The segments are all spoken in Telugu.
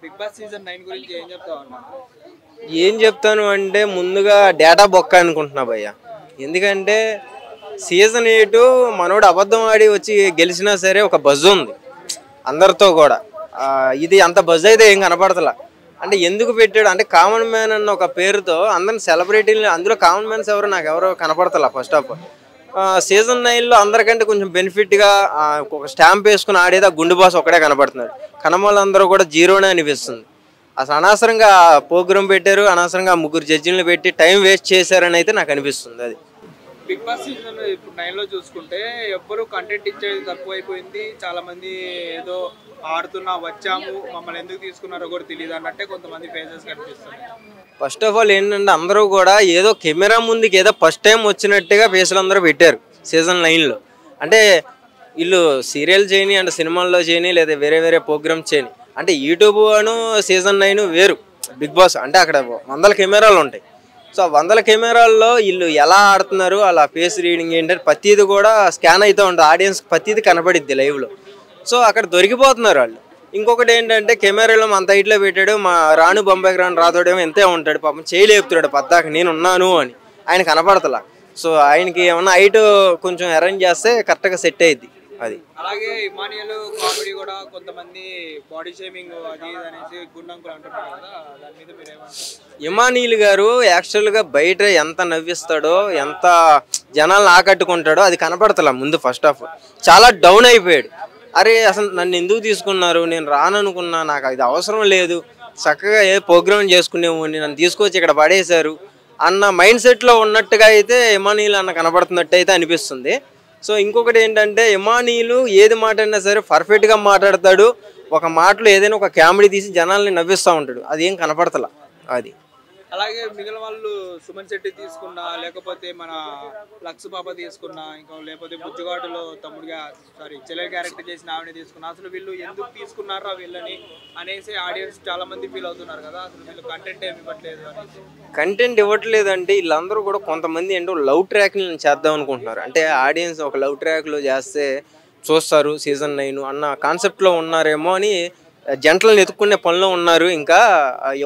బిగ్ బాస్ సీజన్ 9 గురించి ఏం చెప్తావు అన్న? ఏం చెప్తాను అంటే ముందుగా డేటా బొక్క అనుకుంటున్నా భయ్య. ఎందుకంటే సీజన్ 8 మనోడు అబద్ధం ఆడి వచ్చి గెలిచినా సరే ఒక బజ్ ఉంది అందరితో కూడా. ఇది అంత బజ్ అయితే ఏం కనపడతలా. అంటే ఎందుకు పెట్టాడు అంటే కామన్ మ్యాన్ అన్న ఒక పేరుతో అందరిని సెలబ్రిటీలు, అందులో కామన్ మ్యాన్స్ ఎవరు నాకు ఎవరో కనపడతలా. ఫస్ట్ ఆఫ్ ఆల్ సీజన్ 9లో అందరికంటే కొంచెం బెనిఫిట్గా ఒక స్టాంప్ వేసుకుని ఆడేది ఆ గుండు బాస్ ఒక్కడే కనపడుతున్నాడు. కనమలందరూ కూడా జీరోనే అనిపిస్తుంది. అసలు అనవసరంగా ప్రోగ్రామ్ పెట్టారు, అనవసరంగా 3 జడ్జిలను పెట్టి టైం వేస్ట్ చేశారని అయితే నాకు అనిపిస్తుంది. అది బిగ్ బాస్ సీజన్ ఇప్పుడు 9లో చూసుకుంటే ఎవ్వరు కంటెంట్ ఇచ్చేది తక్కువైపోయింది. చాలా మంది ఏదో ఆడుతున్నా వచ్చాము, మమ్మల్ని ఎందుకు తీసుకున్నారో కూడా తెలియదు అన్నట్టే కొంతమంది ఫేసెస్ కనిపిస్తుంది. ఫస్ట్ ఆఫ్ ఆల్ ఏంటంటే అందరూ కూడా ఏదో కెమెరా ముందుకి ఏదో ఫస్ట్ టైం వచ్చినట్టుగా ఫేసులు అందరూ పెట్టారు సీజన్ 9లో. అంటే వీళ్ళు సీరియల్ చేయని అంటే సినిమాల్లో చేయని లేదా వేరే వేరే ప్రోగ్రామ్స్ చేయని అంటే యూట్యూబ్ అను సీజన్ 9 వేరు. బిగ్ బాస్ అంటే అక్కడ 100 కెమెరాలు ఉంటాయి. సో 100 కెమెరాల్లో వీళ్ళు ఎలా ఆడుతున్నారు, అలా ఫేస్ రీడింగ్ ఏంటంటే ప్రతిది కూడా స్కాన్ అవుతూ ఉంటుంది. ఆడియన్స్ ప్రతిది కనపడిద్ది లైవ్లో. సో అక్కడ దొరికిపోతున్నారు వాళ్ళు. ఇంకొకటి ఏంటంటే కెమెరాలో అంత హైట్లో పెట్టాడు, మా రాను బొంబాయికి రాను రాతోడేమో ఎంతే ఉంటాడు, పాపం చేయలేపుతాడు పద్దాక నేను ఉన్నాను అని. ఆయన కనపడతలా. సో ఆయనకి ఏమన్నా హైట్ కొంచెం అరేంజ్ చేస్తే కరెక్ట్గా సెట్ అయ్యిద్ది. అది అలాగే ఇమానియల్ కామెడీ కూడా కొంతమంది బాడీ షేమింగ్ అది అనేసి గుండంకులు అంటున్నారు కదా, దాని మీద మీరు ఏమంటారు? ఇమానియల్ గారు యాక్చువల్గా బయట ఎంత నవ్విస్తాడో, ఎంత జనాలను ఆకట్టుకుంటాడో అది కనపడతలా. ముందు ఫస్ట్ ఆఫ్ చాలా డౌన్ అయిపోయాడు. అరే అసలు నన్ను ఎందుకు తీసుకున్నారు, నేను రాననుకున్నా, నాకు ఇది అవసరం లేదు, చక్కగా ఏ ప్రోగ్రామ్ చేసుకునేవాడిని, నన్ను తీసుకొచ్చి ఇక్కడ పడేశారు అన్న మైండ్ సెట్లో ఉన్నట్టుగా అయితే ఇమానియల్ అన్న కనపడుతున్నట్టు అయితే అనిపిస్తుంది. సో ఇంకొకటి ఏంటంటే ఇమానియల్ ఏది మాట అయినా సరే పర్ఫెక్ట్గా మాట్లాడతాడు. ఒక మాటలో ఏదైనా ఒక కామెడీ తీసి జనాల్ని నవ్విస్తూ ఉంటాడు. అది ఏం కనపడతలా. అది అలాగే మిగిలిన వాళ్ళు సుమన్ శెట్టి తీసుకున్నా, లేకపోతే మన లక్స్ పాప తీసుకున్నా, ఇంకా లేకపోతే బుజ్జుగాడులో తమ్ముడిగా చెల్లెల్ క్యారెక్టర్ చేసిన ఆవిడ తీసుకున్నా, అసలు వీళ్ళు ఎందుకు తీసుకున్నారా వీళ్ళని అనేసి ఆడియన్స్ చాలా మంది ఫీల్ అవుతున్నారు కదా. అసలు వీళ్ళు కంటెంట్ ఏమి ఇవ్వట్లేదు అనేసి. కంటెంట్ ఇవ్వట్లేదు అంటే వీళ్ళందరూ కూడా కొంతమంది ఏంటో లవ్ ట్రాక్ని చేద్దాం అనుకుంటున్నారు. అంటే ఆడియన్స్ ఒక లవ్ ట్రాక్లో చేస్తే చూస్తారు సీజన్ 9 అన్న కాన్సెప్ట్లో ఉన్నారేమో అని జంటలను ఎత్తుక్కునే పనిలో ఉన్నారు. ఇంకా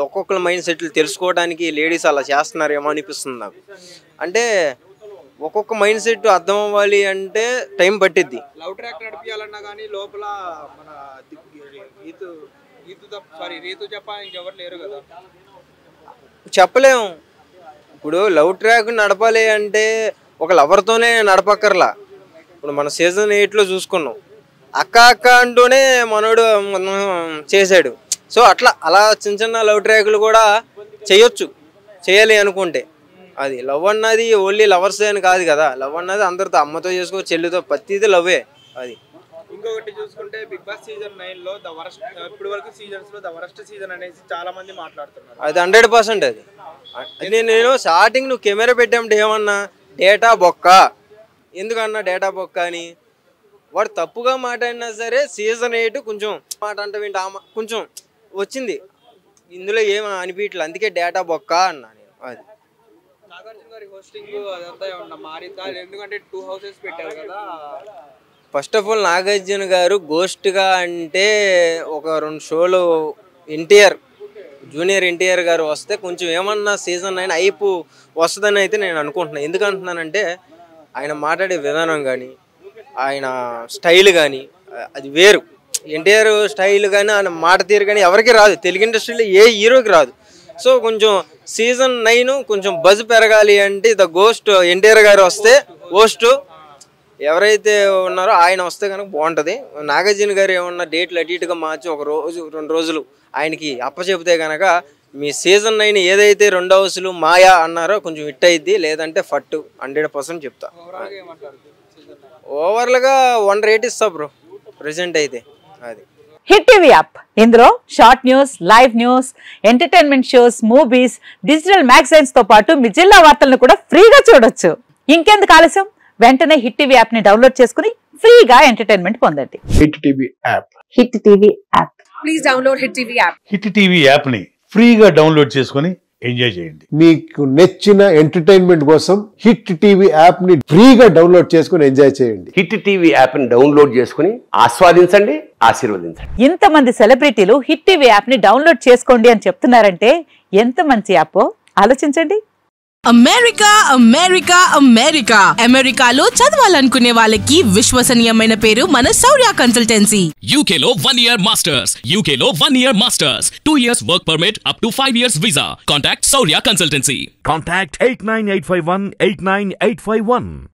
ఒక్కొక్కరు మైండ్ సెట్లు తెలుసుకోవడానికి లేడీస్ అలా చేస్తున్నారేమో అనిపిస్తుంది నాకు. అంటే ఒక్కొక్క మైండ్ సెట్ అర్థం అవ్వాలి అంటే టైం పట్టిద్ది. లవ్ ట్రాక్ నడిపించాలన్నా కానీ లోపల మన రీతు చెప్ప ఇంకెవరు లేరు కదా, చెప్పలేము. ఇప్పుడు లవ్ ట్రాక్ నడపాలి అంటే ఒక లవర్తోనే నడపక్కర్లా. ఇప్పుడు మన సీజన్ 8లో చూసుకున్నాం, అక్క అక్క అంటూనే మనోడు చేశాడు. సో అలా చిన్న చిన్న లవ్ ట్రాక్లు కూడా చేయొచ్చు, చేయాలి అనుకుంటే. అది లవ్ అన్నది ఓన్లీ లవర్స్ అని కాదు కదా. లవ్ అన్నది అందరితో, అమ్మతో చేసుకో, చెల్లితో, ప్రతిదీ లవ్వే. అది ఇంకొకటి చూసుకుంటే బిగ్ బాస్ సీజన్ 9లో ద వరస్ట్, ఇప్పటి వరకు సీజన్స్ లో ద వరస్ట్ సీజన్ అనేసి చాలా మంది మాట్లాడుతున్నారు. అది 100% అది. నేను స్టార్టింగ్ నువ్వు కెమెరా పెట్టామంటే ఏమన్నా డేటా బొక్క, ఎందుకన్నా డేటా బొక్క అని. వాడు తప్పుగా మాట్లాడినా సరే సీజన్ 8 కొంచెం మాట అంటే కొంచెం వచ్చింది, ఇందులో ఏం అనిపించట్లేదు, అందుకే డేటా బొక్క అన్నా నేను. అది నాగార్జున గారి హోస్టింగ్ అదంతా ఏమన్నా మారిందా? ఎందుకంటే 2 హౌసెస్ పెట్టారు కదా. ఫస్ట్ ఆఫ్ ఆల్ నాగార్జున గారు గోస్ట్గా అంటే ఒక 2 షోలు జూనియర్ ఎన్టీఆర్ గారు వస్తే కొంచెం ఏమన్నా సీజన్ 9 అయిపు వస్తుందని అయితే నేను అనుకుంటున్నాను. ఎందుకు అంటున్నానంటే ఆయన మాట్లాడే విధానం కానీ, ఆయన స్టైల్ కానీ అది వేరు. ఎన్టీఆర్ స్టైల్ కానీ ఆయన మాట తీరు కానీ ఎవరికి రాదు, తెలుగు ఇండస్ట్రీలో ఏ హీరోకి రాదు. సో కొంచెం సీజన్ 9 కొంచెం బజ్ పెరగాలి అంటే ద గోస్ట్ ఎన్టీఆర్ గారు వస్తే, హోస్ట్ ఎవరైతే ఉన్నారో ఆయన వస్తే కనుక బాగుంటుంది. నాగార్జున గారు ఏమన్నా డేట్లు అటు ఇటుగా మార్చి 1 రోజు 2 రోజులు ఆయనకి అప్పచెబితే కనుక మీ సీజన్ 9 ఏదైతే 2 హౌసులు మాయా అన్నారో కొంచెం హిట్ అయ్యిద్ది, లేదంటే ఫట్టు 100% చెప్తా. ఓవర్లుగా 1 రేట్ ఇస్తా బ్రో ప్రెసెంట్ అయితే. అది హిట్ టీవీ యాప్, ఇందులో short news, live news, entertainment shows, movies, digital magazines తో పాటు మీ జిల్లా వార్తలను కూడా ఫ్రీగా చూడొచ్చు. ఇంకెందుకు ఆలస్యం, వెంటనే హిట్ టీవీ యాప్ ని డౌన్లోడ్ చేసుకుని ఫ్రీగా ఎంటర్టైన్మెంట్ పొందండి. Hit TV app, hit TV app, please download hit TV app. Hit TV app ని ఫ్రీగా డౌన్లోడ్ చేసుకుని ఎంజాయ్ చేయండి. మీకు నచ్చిన ఎంటర్టైన్మెంట్ కోసం హిట్ టీవీ యాప్ ని ఫ్రీగా డౌన్లోడ్ చేసుకుని ఎంజాయ్ చేయండి. హిట్ టీవీ యాప్ ని డౌన్లోడ్ చేసుకుని ఆస్వాదించండి, ఆశీర్వదించండి. ఇంతమంది సెలబ్రిటీలు హిట్ టీవీ యాప్ ని డౌన్లోడ్ చేసుకోండి అని చెప్తున్నారంటే ఎంత మంచి యాప్ ఆలోచించండి. అమెరికా అమెరికా అమెరికా అమెరికాలో చదవాలనుకునే వాళ్ళకి విశ్వసనీయమైన పేరు మన శౌర్య కన్సల్టెన్సీ. UK లో 1 year masters, UK లో 1 year masters, 2 years work permit up to 5 years visa. Contact Saurya Consultancy. Contact 89851 89851.